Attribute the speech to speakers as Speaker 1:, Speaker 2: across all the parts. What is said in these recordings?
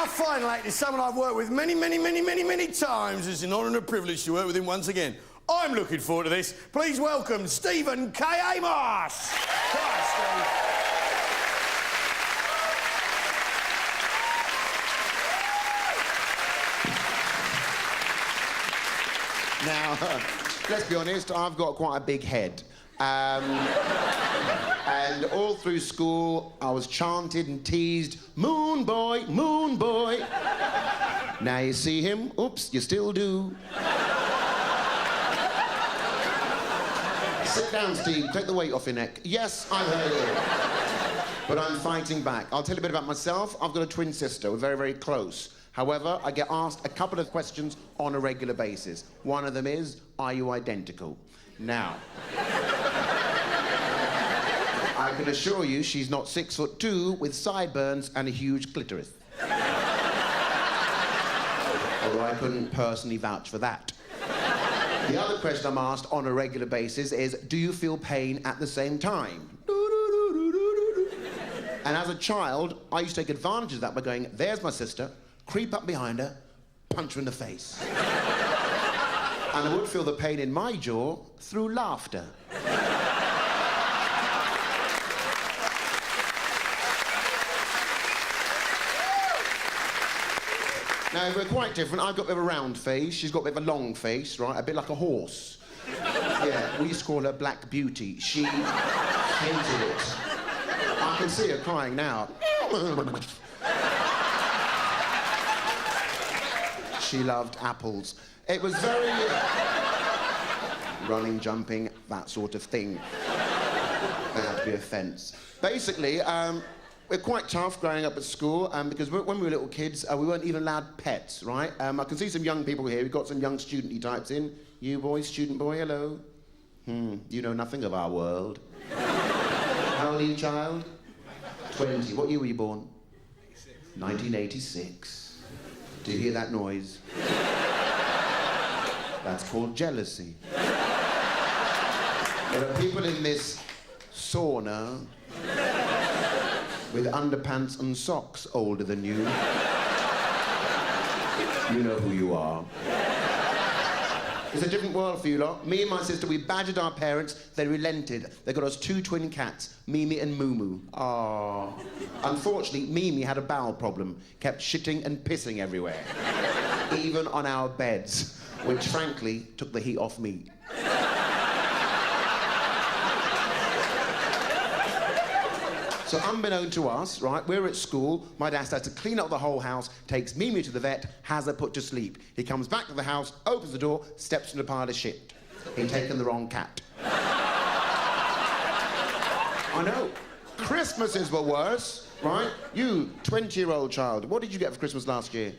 Speaker 1: Our final act is someone I've worked with many times. It's an honour and a privilege to work with him once again. I'm looking forward to this. Please welcome Stephen K. Amos. Come on, Steve.
Speaker 2: Now, let's be honest, I've got quite a big head. And all through school, I was chanted and teased, moon boy, moon boy. Now you see him, oops, you still do. Sit down, Steve, take the weight off your neck. Yes, I heard you. But I'm fighting back. I'll tell you a bit about myself. I've got a twin sister. We're very close. However, I get asked a couple of questions on a regular basis. One of them is, are you identical? Now, I can assure you she's not 6'2" with sideburns and a huge clitoris. Although I couldn't personally vouch for that. The other question I'm asked on a regular basis is, do you feel pain at the same time? And as a child, I used to take advantage of that by going, there's my sister, creep up behind her, punch her in the face. And I would feel the pain in my jaw through laughter. Now, we're quite different. I've got a bit of a round face. She's got a bit of a long face, right? A bit like a horse. Yeah, we used to call her Black Beauty. She hated it. I can see her crying now. She loved apples. It was very... running, jumping, that sort of thing. There had to be a fence. Basically, we're quite tough growing up at school because when we were little kids, we weren't even allowed pets, right? I can see some young people here. We've got some young student-y types in. You boys, student boy, hello. You know nothing of our world. How old are you, child? 20. What year were you born? 1986. Do you hear that noise? That's called jealousy. There are people in this sauna with underpants and socks older than you. You know who you are. It's a different world for you lot. Me and my sister, we badgered our parents. They relented. They got us 2 twin cats, Mimi and Moo. Ah. Unfortunately, Mimi had a bowel problem. Kept shitting and pissing everywhere. Even on our beds, which frankly took the heat off me. So unbeknown to us, right, we're at school, my dad starts to clean up the whole house, takes Mimi to the vet, has her put to sleep. He comes back to the house, opens the door, steps into a pile of shit. He'd taken the wrong cat. I know. Christmases were worse, right? You, 20-year-old child, what did you get for Christmas last year?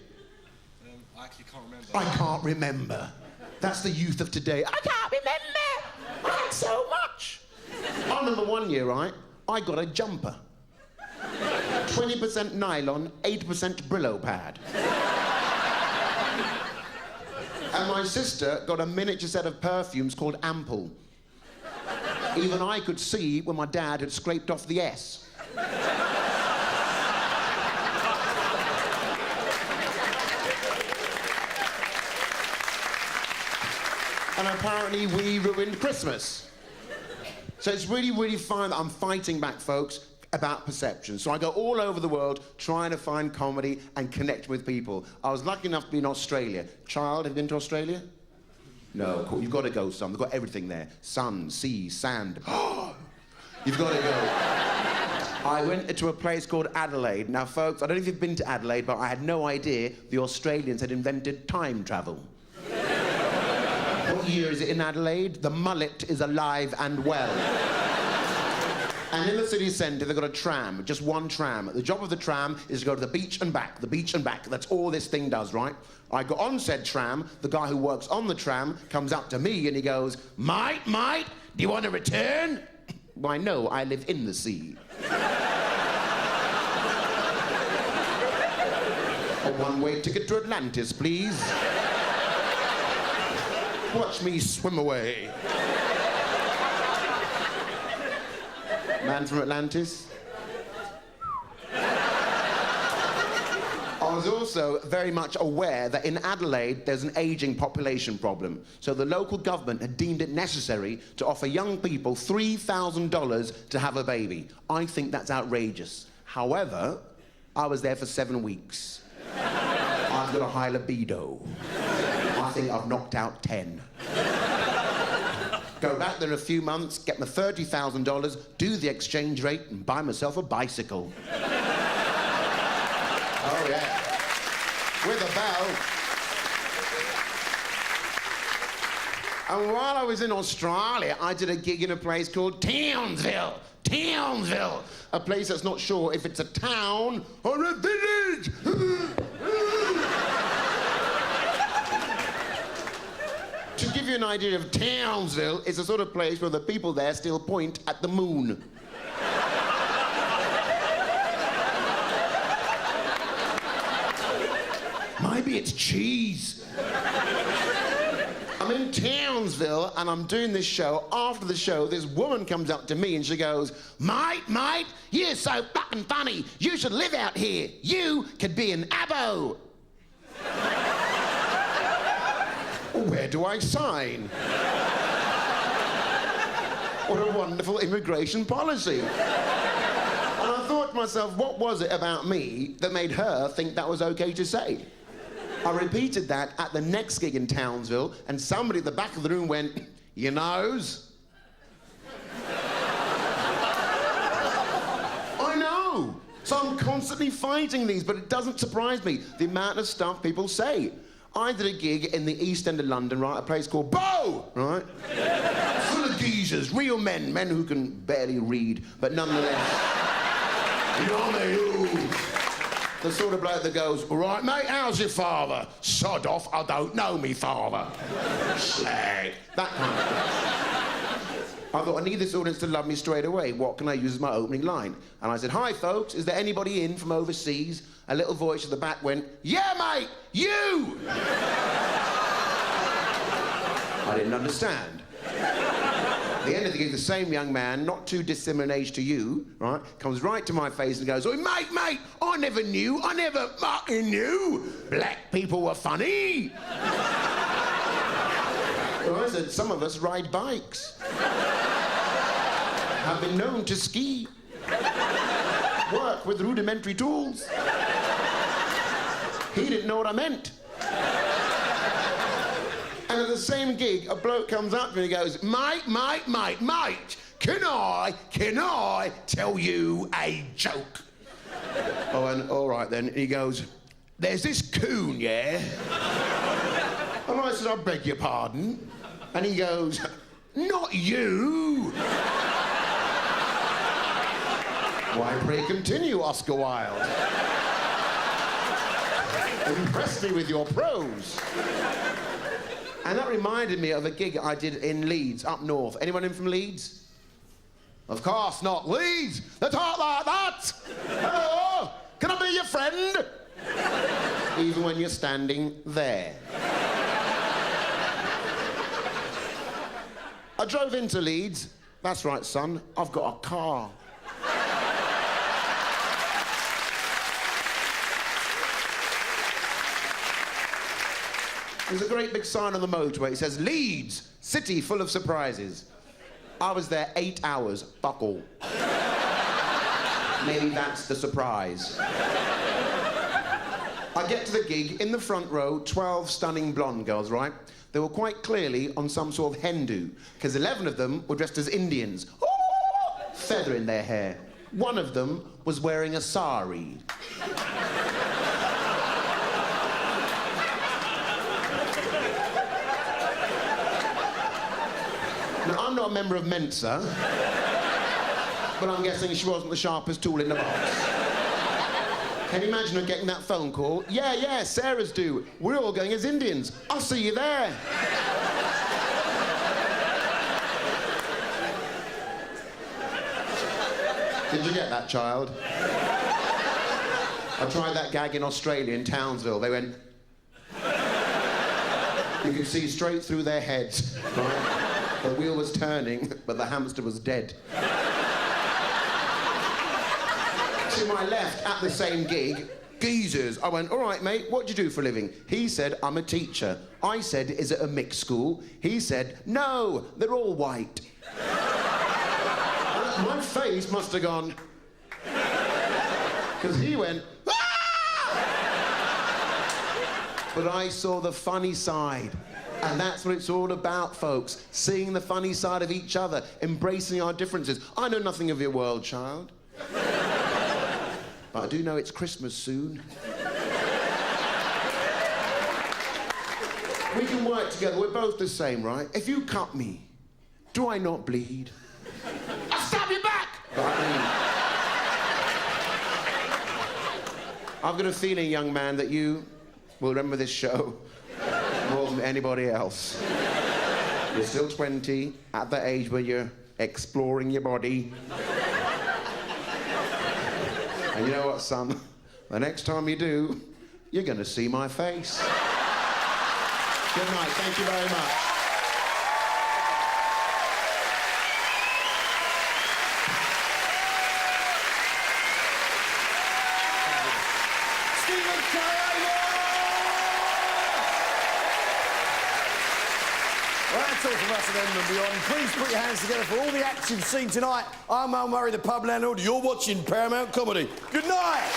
Speaker 3: I actually can't remember.
Speaker 2: I can't remember. That's the youth of today. I can't remember. I had so much. I remember one year, right? I got a jumper. 20% nylon, 8% Brillo pad. And my sister got a miniature set of perfumes called Ample. Even I could see when my dad had scraped off the S. And apparently we ruined Christmas. So it's really fun that I'm fighting back, folks, about perception. So I go all over the world trying to find comedy and connect with people. I was lucky enough to be in Australia. Child, have you been to Australia? No, cool. You've got to go, son. They've got everything there. Sun, sea, sand. You've got to go. I went to a place called Adelaide. Now, folks, I don't know if you've been to Adelaide, but I had no idea the Australians had invented time travel. What year is it in Adelaide? The mullet is alive and well. And in the city centre, they've got a tram, just one tram. The job of the tram is to go to the beach and back, the beach and back. That's all this thing does, right? I got on said tram, the guy who works on the tram comes up to me and he goes, mate, do you want to return? Why, no, I live in the sea. A one-way ticket to Atlantis, please. Watch me swim away. Man from Atlantis? On I was also very much aware that in Adelaide there's an ageing population problem. So the local government had deemed it necessary to offer young people $3,000 to have a baby. I think that's outrageous. However, I was there for 7 weeks. I've got a high libido. I think I've knocked out 10. Go back there in a few months, get my $30,000, do the exchange rate, and buy myself a bicycle. Oh, yeah. With a bell. And while I was in Australia, I did a gig in a place called Townsville. Townsville. A place that's not sure if it's a town or a village. To give you an idea of Townsville, it's the sort of place where the people there still point at the moon. Maybe it's cheese. I'm in Townsville and I'm doing this show. After the show, this woman comes up to me and she goes, mate, you're so fucking funny. You should live out here. You could be an abo. Where do I sign? What a wonderful immigration policy. And I thought to myself, what was it about me that made her think that was okay to say? I repeated that at the next gig in Townsville, and somebody at the back of the room went, "Your nose?" I know. So I'm constantly fighting these, but it doesn't surprise me, the amount of stuff people say. I did a gig in the East End of London, right, a place called Bow, right? Full of geezers, real men who can barely read, but nonetheless, you know what I mean? The sort of bloke that goes, "All right, mate, how's your father?" "Sod off, I don't know me father." Slag. That kind of stuff. I thought, I need this audience to love me straight away. What can I use as my opening line? And I said, "Hi, folks, is there anybody in from overseas?" A little voice at the back went, "Yeah, mate, you!" I didn't understand. At the end of the gig, the same young man, not too dissimilar in age to you, right, comes right to my face and goes, "Oh, mate, I never fucking knew black people were funny." Well, I said, "Some of us ride bikes, have been known to ski, work with rudimentary tools." He didn't know what I meant. And at the same gig, a bloke comes up to me and he goes, mate, can I tell you a joke?" I went, "All right then." And he goes, "There's this coon, yeah?" And I said, "I beg your pardon." And he goes, "Not you." Why, pray continue, Oscar Wilde. Impress me with your prose. And that reminded me of a gig I did in Leeds, up north. Anyone in from Leeds? Of course not. Leeds! They talk like that! Hello! Can I be your friend? Even when you're standing there. I drove into Leeds. "That's right, son. I've got a car." There's a great big sign on the motorway. It says, "Leeds, city full of surprises." I was there 8 hours, buckle. Maybe that's the surprise. I get to the gig, in the front row, 12 stunning blonde girls, right? They were quite clearly on some sort of hen do, because 11 of them were dressed as Indians. Feather in their hair. One of them was wearing a sari. Now, I'm not a member of Mensa, but I'm guessing she wasn't the sharpest tool in the box. Can you imagine her getting that phone call? Yeah, Sarah's due. We're all going as Indians. I'll see you there." Did you get that, child? I tried that gag in Australia, in Townsville. They went... You could see straight through their heads, right? The wheel was turning, but the hamster was dead. To my left, at the same gig, geezers. I went, all right, mate, what do you do for a living? He said, I'm a teacher. I said, is it a mixed school? He said, no, they're all white. My face must have gone... Because he went, ah! But I saw the funny side. And that's what it's all about, folks. Seeing the funny side of each other, embracing our differences. I know nothing of your world, child. But I do know it's Christmas soon. We can work together. We're both the same, right? If you cut me, do I not bleed? I'll stab you back! But I mean, I've got a feeling, young man, that you will remember this show more than anybody else. You're still 20, at the age where you're exploring your body. And you know what, son? The next time you do, you're going to see my face. Good night. Thank you very much.
Speaker 1: Stephen K. Well, that's all from us at Edinburgh and beyond. Please put your hands together for all the acts you've seen tonight. I'm Al Murray, the pub landlord. You're watching Paramount Comedy. Good night.